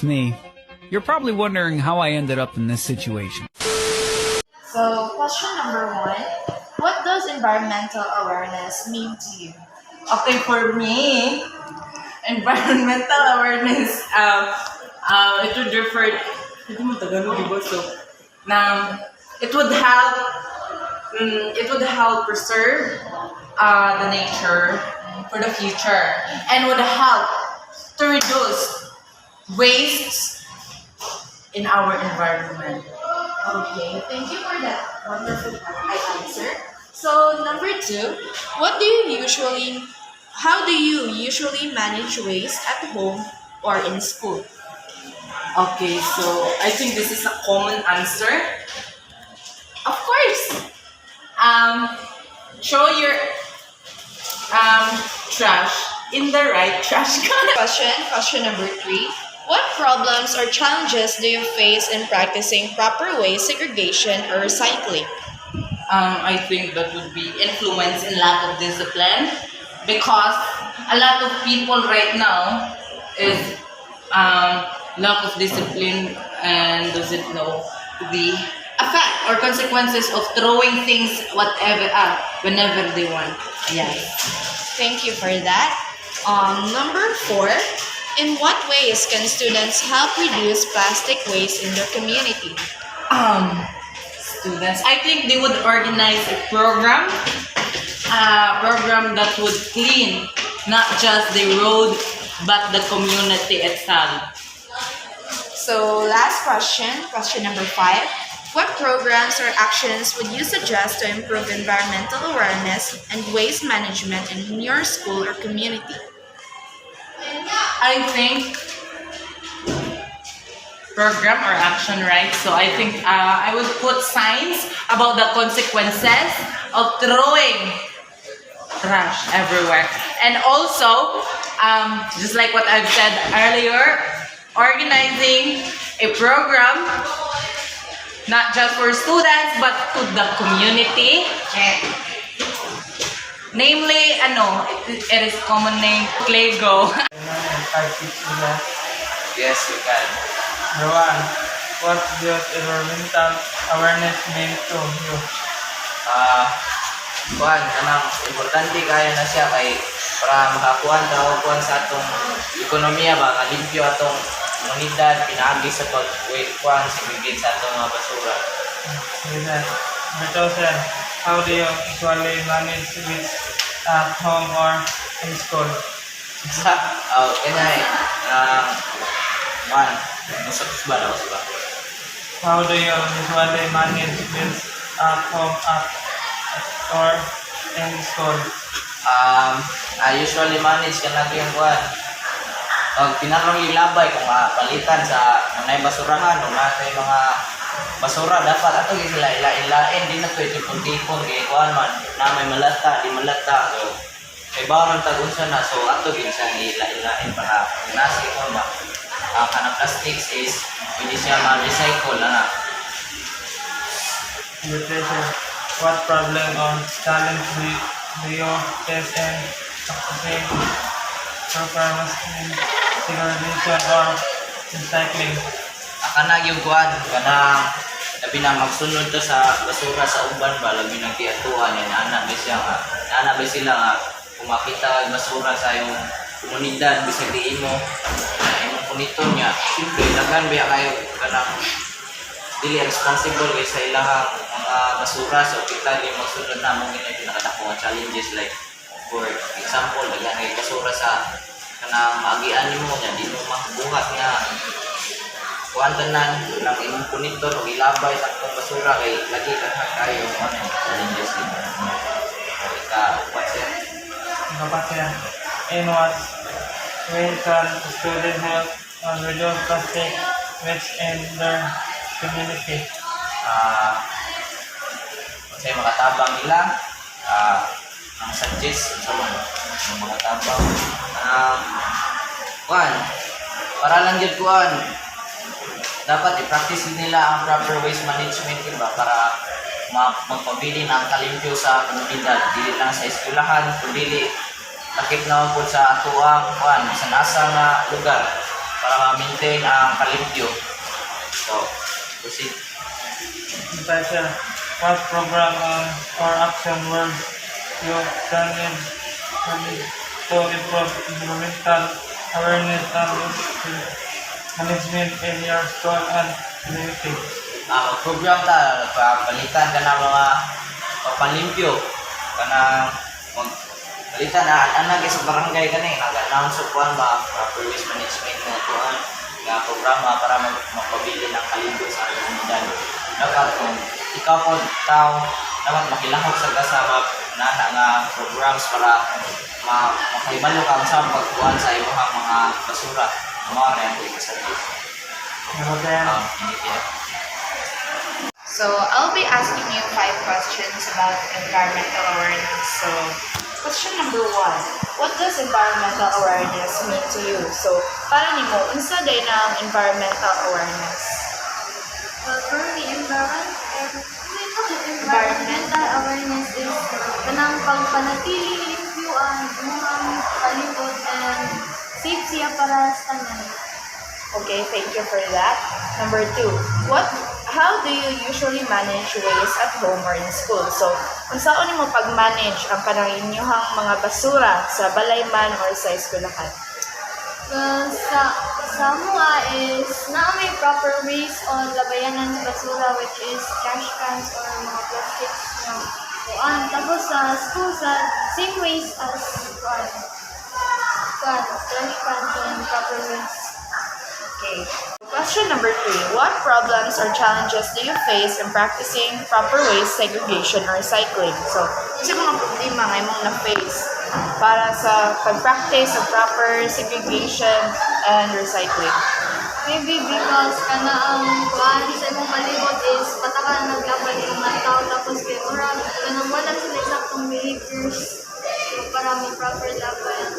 it's me. You're probably wondering how I ended up in this situation. So, question number 1. What does environmental awareness mean to you? Okay, for me, environmental awareness, it would refer, hindi mo Tagalog, diba? So, na, it would help preserve the nature for the future and would help to reduce waste in our environment. Okay, thank you for that wonderful answer. So, number 2, how do you usually manage waste at home or in school? Okay, so I think this is a common answer. Of course, throw your trash in the right trash can. Question number 3. What problems or challenges do you face in practicing proper waste segregation or recycling? I think that would be influence in lack of discipline because a lot of people right now is lack of discipline and doesn't know the effect or consequences of throwing things whenever they want. Yes. Thank you for that. Number 4. In what ways can students help reduce plastic waste in their community? Students, I think they would organize a program that would clean not just the road but the community itself. So, last question number 5. What programs or actions would you suggest to improve environmental awareness and waste management in your school or community? I think program or action, right? So I think I would put signs about the consequences of throwing trash everywhere. And also, just like what I've said earlier, organizing a program not just for students but to the community. Namely, it is common name Clego. Yes, you can. Number 1. What does environmental awareness mean to you? Kanang importante kaya na siya kay para makakuan kuan sa atong ekonomiya ba nga limpyo atong komunidad pinaagi sa pag-kuan segregate sa atong mga basura. Yes. Number 2, sir. How do you usually manage this at home or in school? Kanya usap ba. How do you usually manage this at home or in school? I usually manage kanang yung kuan. Pag pinarong ilabay kung palitan sa nanay basurahan o natay mga basura dapat ato sila ilain din na to itipon-tipon kay kuan man na may malata di malata so kay bawon tag unsa na so ato gid sa ilain para nasi ko ba kanang plastics is pwede siya ma-recycle na. What problem or challenge do you face in practicing proper waste segregation or recycling? Kanang yung kuan kanang labi na magsunod to sa basura sa uban ba labi nang tiatuan yan ana ba sila nga kung makita ang basura sa yung komunidad bisag di imo imong puniton niya siyempre daghan ba kayo kanang dili responsible kay sa ilahang mga basura so kita di magsunod na mo gina nakadako nga challenges like for example daghan kay basura sa kanang maagian nimo nya di mo mabuhat nga kuan tanan ng imong punitor o ilabay sa akong basura kay lagi ka kayo challenges dito. In what way can students help reduce plastic waste in their community? Kasi makatabang nila ang suggest sa mga tabang kuan para lang jud kuan dapat i-practice nila ang proper waste management diba para magpabili ng kalimpyo sa komunidad dili lang sa eskwelahan kundi takip na po sa atuang kuan sa nasa nga lugar para ma-maintain ang kalimpyo. So, proceed. Natasha, what program or action will you done in to improve environmental awareness and management in your school and community? Program ta, palitan ka ng mga palimpyo, ka ng palitan anak sa barangay ka na nag-announce of one ba, proper waste management na tuan, nga programa para mapabili ng kalimpyo sa komunidad. Dapat kung ikaw po tao, dapat makilahok sa kasama nana nga programs para makaibalo ka ang sa pagkuhan sa iyong mga basura. Mga rin ang ikasabi. So I'll be asking you 5 questions about environmental awareness. So question number 1, what does environmental awareness mean to you? So para nimo unsa day na ang environmental awareness? For me, environmental awareness is kanang pagpanatili limpyo ang imong palibot and safe siya para sa tanan. Okay, thank you for that. Number 2, how do you usually manage waste at home or in school? So, kung saan mo pag-manage ang kanang inyuhang mga basura sa balay man or sa eskwelahan? Sa mga is na may proper ways on labayanan sa basura, which is trash cans or mga plastics na kuan. Tapos sa school, same ways as trash cans and proper ways. Okay. Question number 3, what problems or challenges do you face in practicing proper waste segregation or recycling? So, kasi mga problema nga imong na-face para sa pag-practice of proper segregation and recycling? Maybe because kana ang kuan sa imong palibot is pataka naglabay ng mga tao tapos kay murag kanang wala sila saktong behaviors para may proper labayan.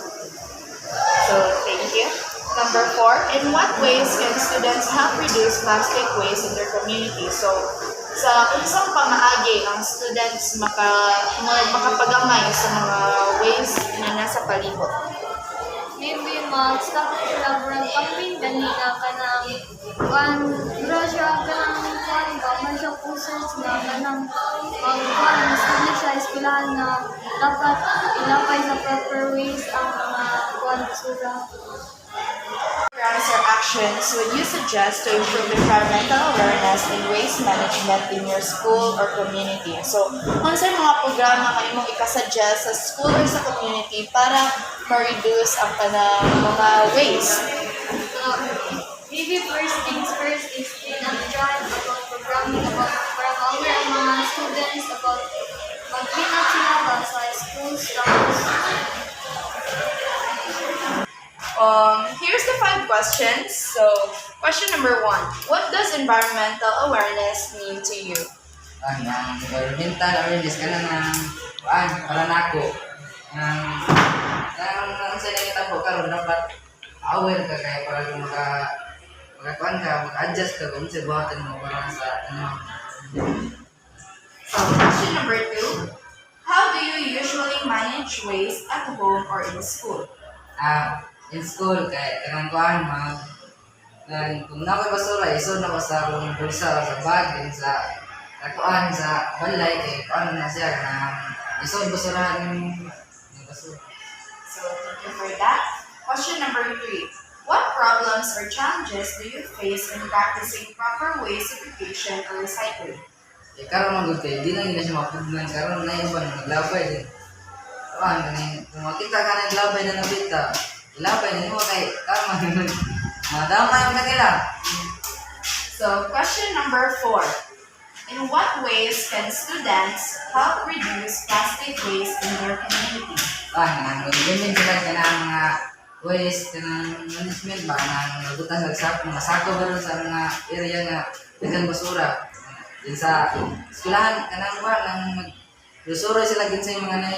So, thank you. Number 4, in what ways can students help reduce plastic waste in their community? So, sa unsang pamaagi ang students makapagamay sa mga waste na nasa palibot? Maybe mag-start sila brand campaign ganina kanang kuan siya kanang gaman siya posters na kanang kuan student siya eskwelahan na dapat ilapay sa proper ways ang mga kuan basura. Programs or actions would you suggest to improve environmental awareness and waste management in your school or community? So, kung sa mga programa nga imong ikasuggest sa school or sa community para ma-reduce ang kanang mga waste? Maybe first things first is try about programming about para ma-aware ang mga students about mag-clean up sila ba sa schools tapos Here's the 5 questions. So, question number 1, what does environmental awareness mean to you? Ang environmental awareness ka na ng para nako. Ang sa nagtabo karon dapat aware ka kaya para makakuan ka, maka-adjust ka kung sa buhatan mo para sa So, question number 2, how do you usually manage waste at home or in school? in school kaya kanang kuan kung nakoy basura isod na ko sa akong bulsa sa bag din sa kuan sa balay kay kuan na siya na isod basurahan ng basura. So, thank you for that. Question number 3, what problems or challenges do you face in practicing proper waste segregation or recycling? Karon man gud kay di na gina siya mapugnan karon na yung ban naglabay din. Kuan kung makita ka naglabay na nabita ilapay din mo kay karon madama yung kanila. So, question number 4. In what ways can students help reduce plastic waste in their community? Nag-implement sila ka ng mga waste, ng management ba, ng nagutan sa mga sako ba sa mga area na dagang basura. Din sa eskwelahan, kanang ba, nang mag-basura sila din sa mga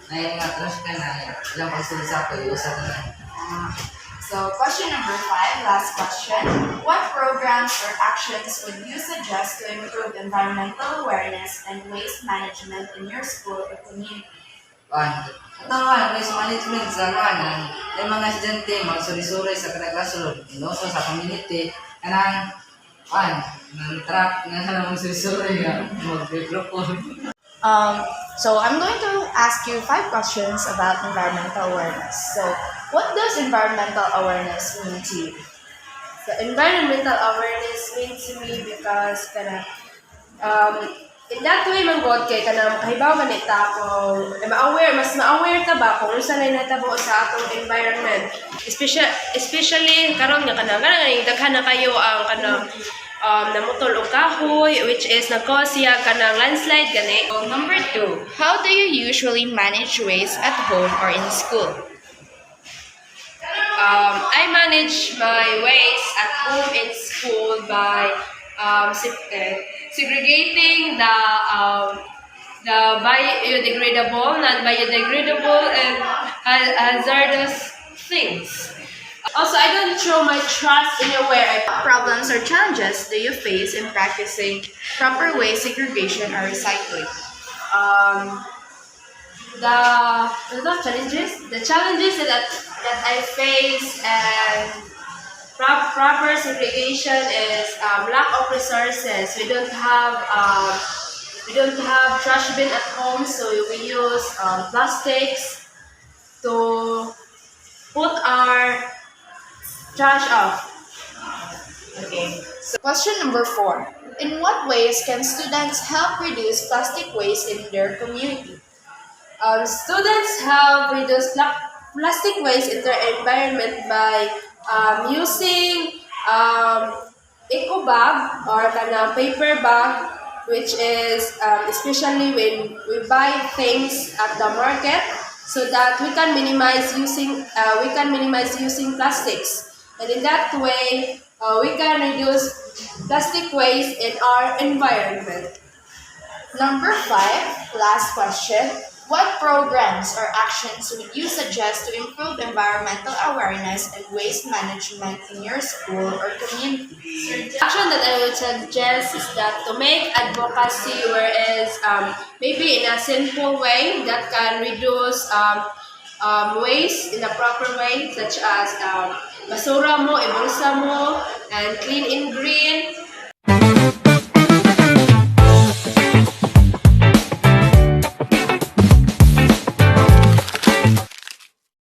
na trash ka na ilang pagsulit sako, iusa na. So, question number 5, last question. What programs or actions would you suggest to improve environmental awareness and waste management in your school or community? ito waste management sa yung mga estudyante magsuri-suri sa kada classroom, also sa community, kanang ng track nga magsuri-suri nga mag-grupo. So I'm going to ask you 5 questions about environmental awareness. So, what does environmental awareness mean to you? The environmental awareness means to me because in that way man god kay kanang kahibaw man ita kung mas ma-aware ta ba kung unsa lay natabo sa atong environment, especially karon nga kanang daghan na kayo ang kanang namutol og kahoy which is nag-cause siya kanang landslide gani. Number 2, how do you usually manage waste at home or in school? I manage my waste at home and school by segregating the biodegradable, non-biodegradable, and hazardous things. Also, I don't throw my trash anywhere. What problems or challenges do you face in practicing proper waste segregation or recycling? The challenges that I face and proper segregation is lack of resources. We don't have trash bin at home, so we use plastics to put our trash off. Okay. So question number 4. In what ways can students help reduce plastic waste in their community? Students help reduce plastic waste in their environment by using eco bag or paper bag, which is especially when we buy things at the market, so that we can minimize using plastics, and in that way we can reduce plastic waste in our environment. Number 5, last question. What programs or actions would you suggest to improve environmental awareness and waste management in your school or community? The action that I would suggest is that to make advocacy, whereas maybe in a simple way that can reduce waste in a proper way, such as basura mo, ibulsa mo, and clean in green.